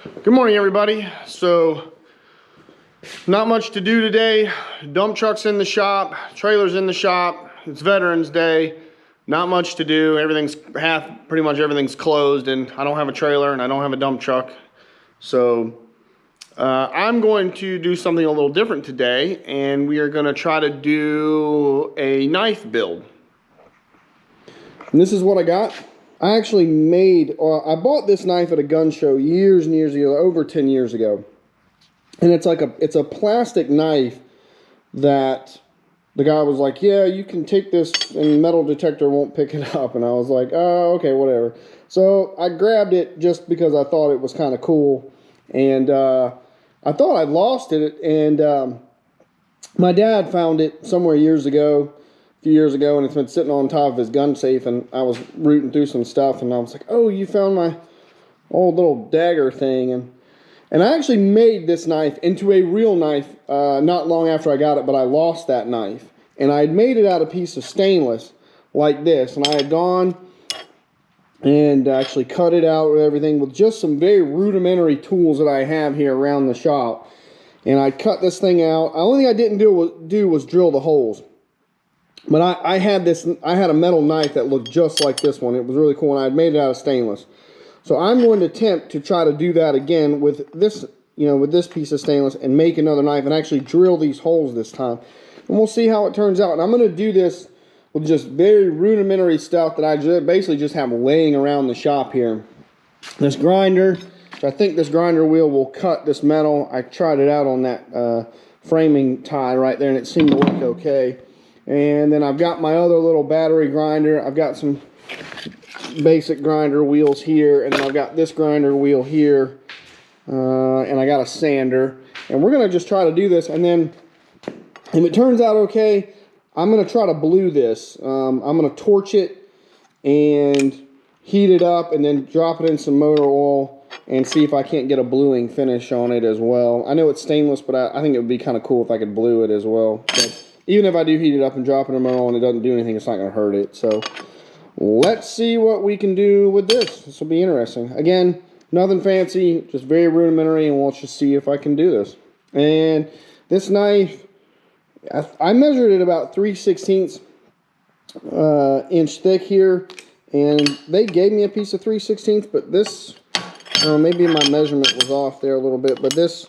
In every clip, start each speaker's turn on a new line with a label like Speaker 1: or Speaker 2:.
Speaker 1: Good morning, everybody. So, not much to do today. Dump truck's in the shop, trailer's in the shop. It's Veterans Day. Not much to do. Pretty much everything's closed, and I don't have a trailer and I don't have a dump truck. So, I'm going to do something a little different today, and we are going to try to do a knife build. And this is what I got. I actually I bought this knife at a gun show years and years ago, over 10 years ago. And it's a plastic knife that the guy was like, yeah, you can take this and metal detector won't pick it up. And I was like, oh, okay, whatever. So I grabbed it just because I thought it was kind of cool. And I thought I'd lost it. And my dad found it somewhere a few years ago, and it's been sitting on top of his gun safe, and I was rooting through some stuff, and I was like, oh, you found my old little dagger thing. And I actually made this knife into a real knife not long after I got it, but I lost that knife. And I had made it out of a piece of stainless like this, and I had gone and actually cut it out with everything with just some very rudimentary tools that I have here around the shop. And I cut this thing out. The only thing I didn't do was drill the holes. But I had a metal knife that looked just like this one. It was really cool, and I had made it out of stainless. So I'm going to attempt to try to do that again with this, with this piece of stainless and make another knife and actually drill these holes this time. And we'll see how it turns out. And I'm going to do this with just very rudimentary stuff that I basically just have laying around the shop here. This grinder, I think this grinder wheel will cut this metal. I tried it out on that framing tie right there, and it seemed to work okay. And then I've got my other little battery grinder. I've got some basic grinder wheels here, and then I've got this grinder wheel here, and I got a sander. And we're gonna just try to do this, and then if it turns out okay, I'm gonna try to blue this. I'm gonna torch it and heat it up, and then drop it in some motor oil and see if I can't get a bluing finish on it as well. I know it's stainless, but I think it would be kind of cool if I could blue it as well. But even if I do heat it up and drop it in motor oil and it doesn't do anything, it's not gonna hurt it. So let's see what we can do with this. This will be interesting. Again, nothing fancy, just very rudimentary, and we'll just see if I can do this. And this knife, I measured it about 3/16 inch thick here, and they gave me a piece of 3/16, but this, maybe my measurement was off there a little bit, but this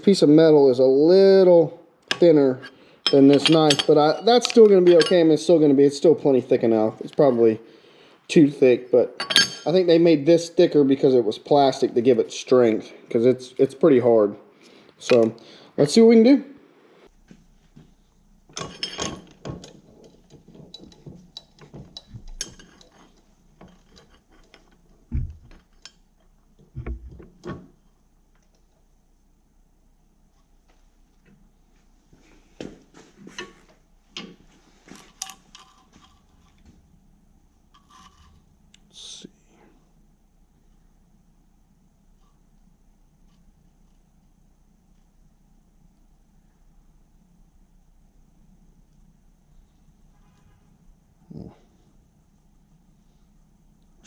Speaker 1: piece of metal is a little thinner than this knife, but that's still going to be okay. I mean, it's still plenty thick enough. It's probably too thick, but I think they made this thicker because it was plastic to give it strength, because it's pretty hard. So let's see what we can do.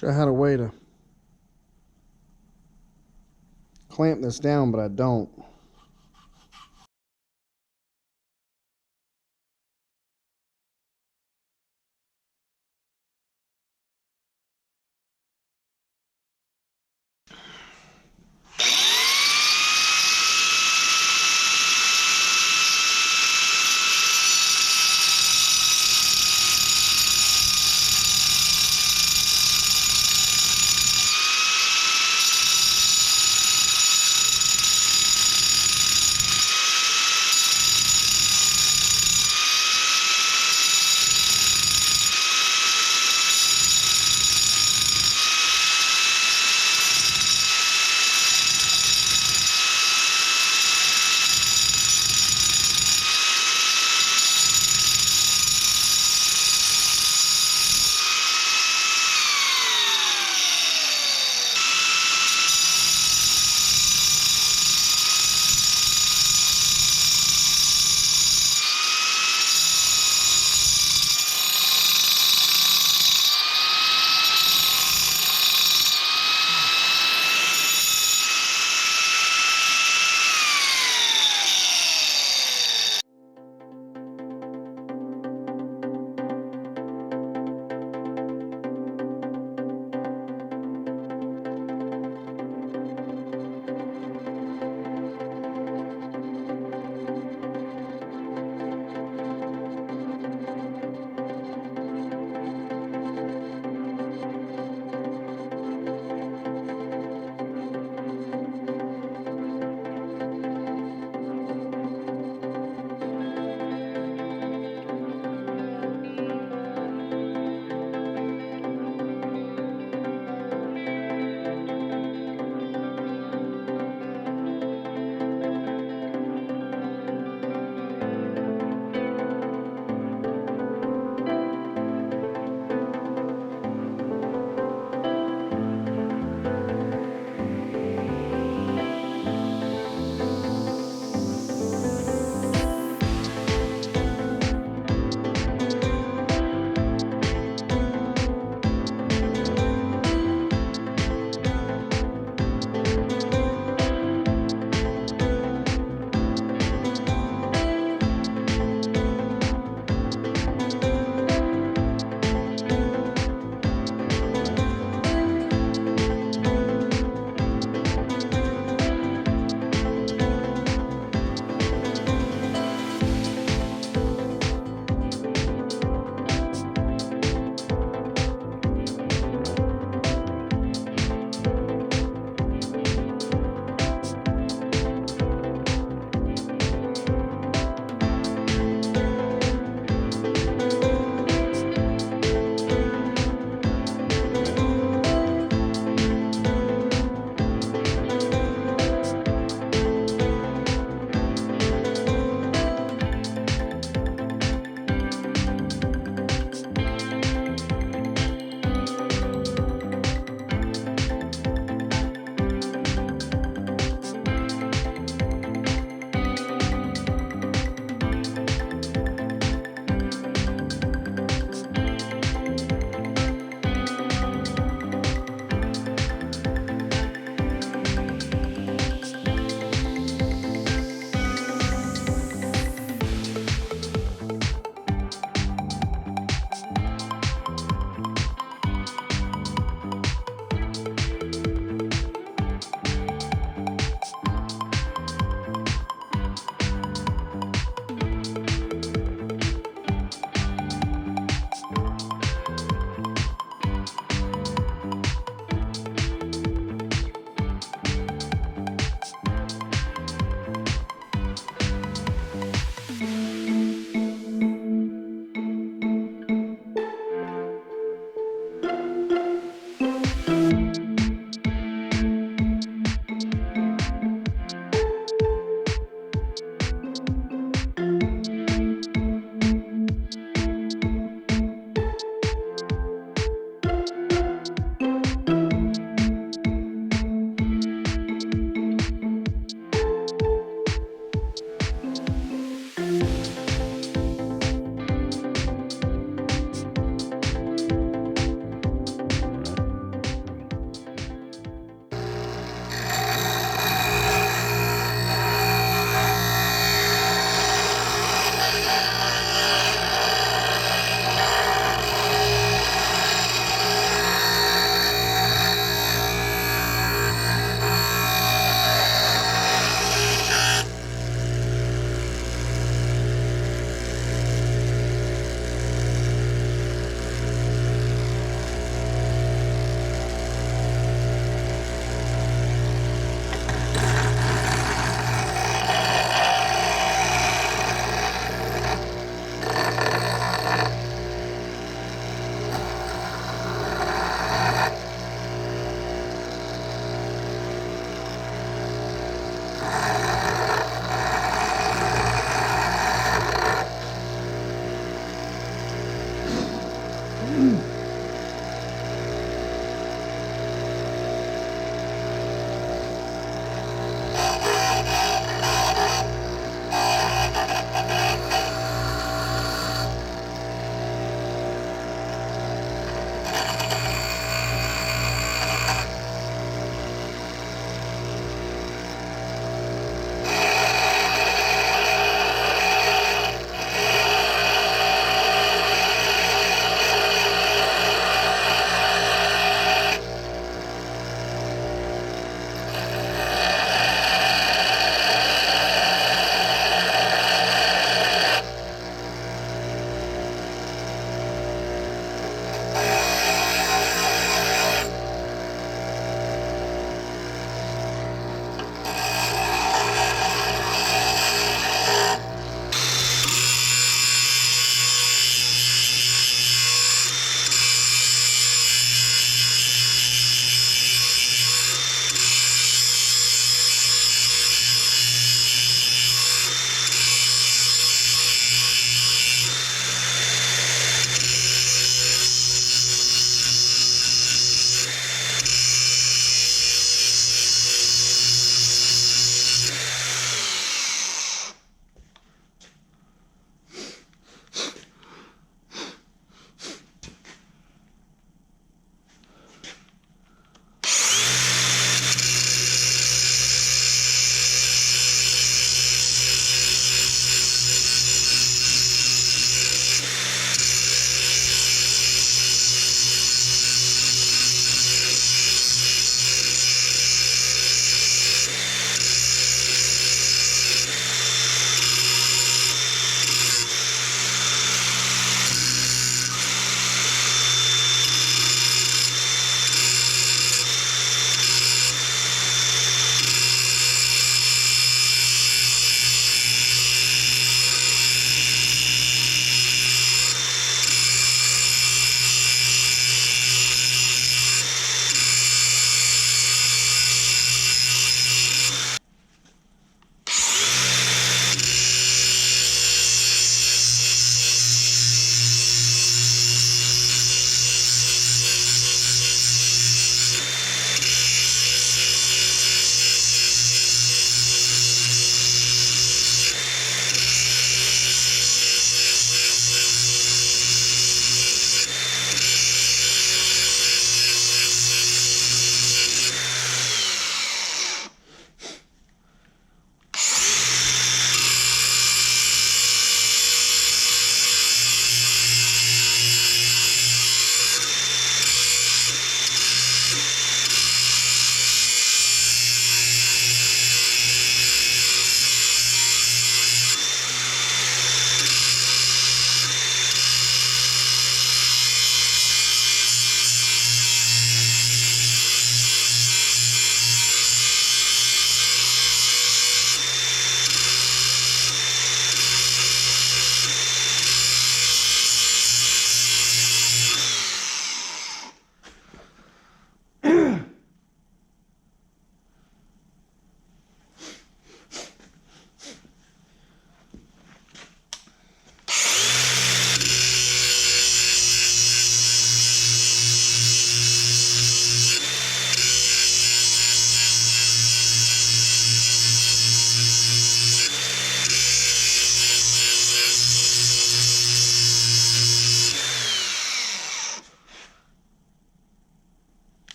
Speaker 1: Wish I had a way to clamp this down, but I don't.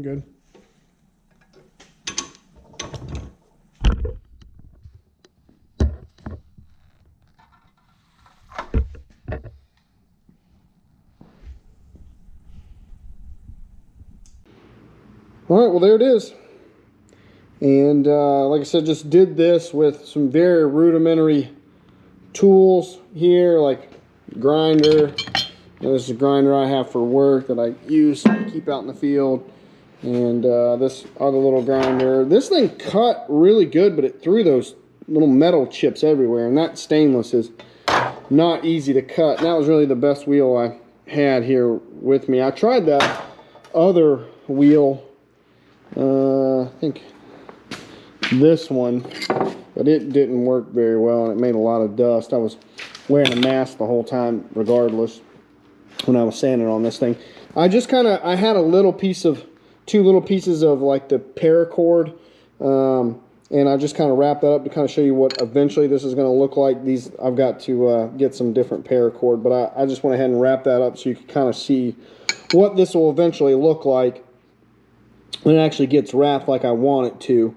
Speaker 1: good. All right, well, there it is. And like I said, just did this with some very rudimentary tools here, like grinder. This is a grinder I have for work that I use to keep out in the field. And this other little grinder. This thing cut really good, but it threw those little metal chips everywhere. And that stainless is not easy to cut. And that was really the best wheel I had here with me. I tried that other wheel, I think this one, but it didn't work very well, and it made a lot of dust. I was wearing a mask the whole time regardless when I was sanding on this thing. I just kind of, I had a little piece of, two little pieces of like the paracord, and I just kind of wrapped that up to kind of show you what eventually this is going to look like. These, I've got to get some different paracord, but I just went ahead and wrapped that up so you can kind of see what this will eventually look when it actually gets wrapped like I want it to.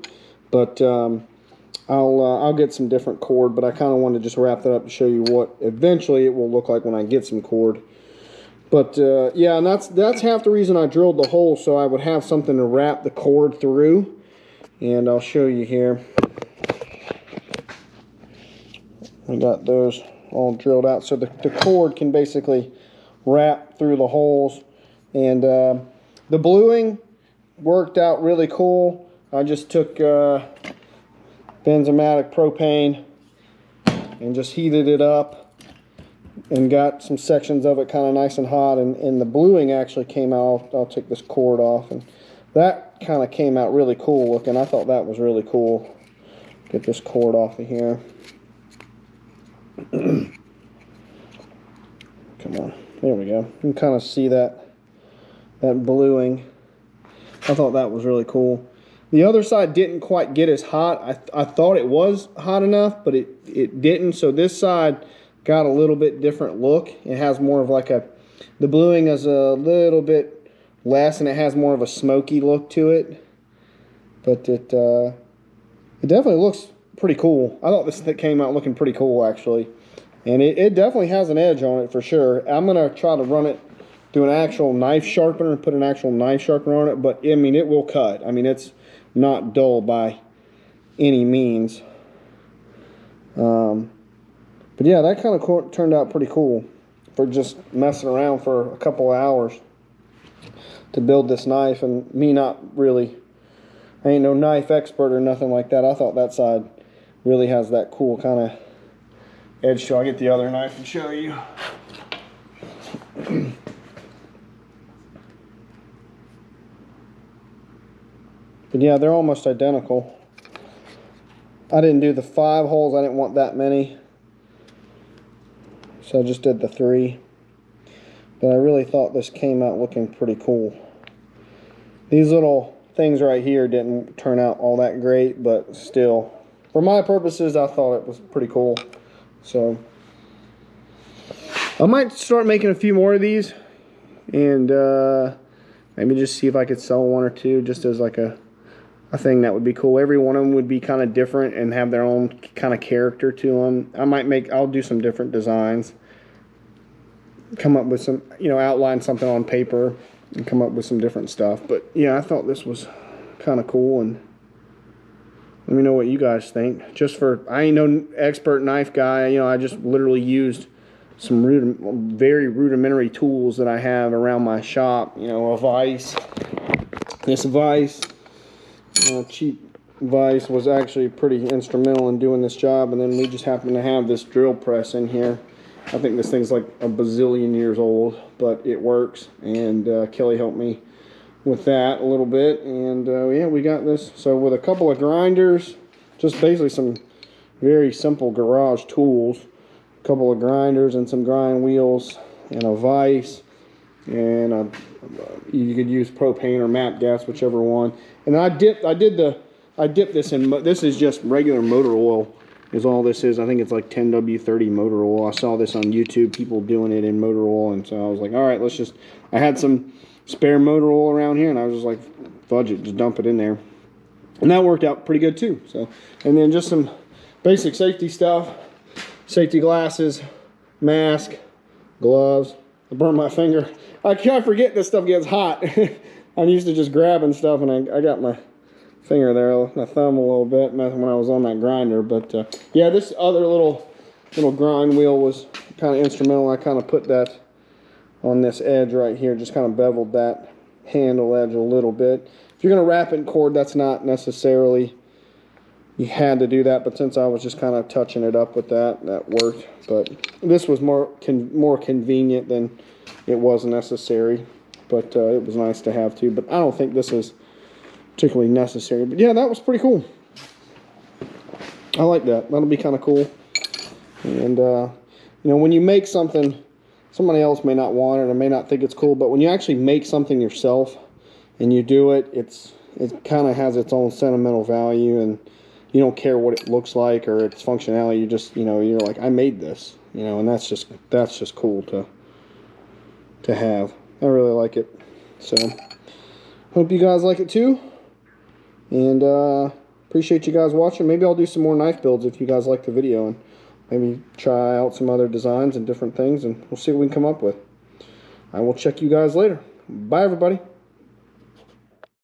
Speaker 1: But I'll get some different cord, but I kind of wanted to just wrap that up to show you what eventually it will look like when I get some cord. But yeah, and that's half the reason I drilled the hole, so I would have something to wrap the cord through. And I'll show you here. We got those all drilled out, so the cord can basically wrap through the holes. And the bluing worked out really cool. I just took benzomatic propane and just heated it up and got some sections of it kind of nice and hot, and the bluing actually came out. I'll take this cord off, and that kind of came out really cool looking. I thought that was really cool. Get this cord off of here. Come on, there we go. You can kind of see that bluing. I thought that was really cool. The other side didn't quite get as hot. I thought it was hot enough, but it didn't. So this side got a little bit different look. It has more of like the bluing is a little bit less, and it has more of a smoky look to it. But it definitely looks pretty cool. I thought this thing came out looking pretty cool, actually. And it definitely has an edge on it for sure. I'm going to try to run it through an actual knife sharpener and put an actual knife sharpener on it. But, I mean, it will cut. I mean, it's not dull by any means. But yeah, that kind of turned out pretty cool for just messing around for a couple of hours to build this knife. And me not really, I ain't no knife expert or nothing like that. I thought that side really has that cool kind of edge to it. I'll get the other knife and show you. But yeah, they're almost identical. I didn't do the 5 holes. I didn't want that many, so I just did the 3. But I really thought this came out looking pretty cool. These little things right here didn't turn out all that great, but still, for my purposes, I thought it was pretty cool. So I might start making a few more of these, and maybe just see if I could sell 1 or 2 just as like a thing that would be cool. Every one of them would be kind of different and have their own kind of character to them. I'll do some different designs, come up with some, outline something on paper and come up with some different stuff. But yeah, I thought this was kind of cool, and let me know what you guys think. I ain't no expert knife guy. I just literally used some very rudimentary tools that I have around my shop. A vise. This vise, cheap vise, was actually pretty instrumental in doing this job. And then we just happen to have this drill press in here. I think this thing's like a bazillion years old, but it works. And Kelly helped me with that a little bit. And yeah, we got this. So with a couple of grinders, just basically some very simple garage tools, a couple of grinders and some grind wheels and a vise, and you could use propane or MAP gas, whichever one. And I dipped this in. This is just regular motor oil, is all this is. I think it's like 10W30 motor oil. I saw this on YouTube, people doing it in motor oil, and so I was like, all right, I had some spare motor oil around here, and I was just like, fudge it, just dump it in there. And that worked out pretty good too. So, and then just some basic safety stuff, safety glasses, mask, gloves. I burned my finger. I can't forget this stuff gets hot. I'm used to just grabbing stuff, and I got my finger there, my thumb a little bit when I was on that grinder. But yeah, this other little grind wheel was kind of instrumental. I kind of put that on this edge right here, just kind of beveled that handle edge a little bit. If you're going to wrap it in cord, that's not necessarily, you had to do that, but since I was just kind of touching it up with that worked. But this was more convenient than it was necessary, but it was nice to have too. But I don't think this is particularly necessary. But yeah, that was pretty cool. I like that. That'll be kind of cool. And you know, when you make something, somebody else may not want it or may not think it's cool, but when you actually make something yourself and you do it, it kind of has its own sentimental value, and you don't care what it looks like or its functionality. You just, you know, you're like, I made this, you know, and that's just cool to have. I really like it. So hope you guys like it too, and appreciate you guys watching. Maybe I'll do some more knife builds if you guys like the video, and maybe try out some other designs and different things, and we'll see what we can come up with. I will check you guys later. Bye, everybody.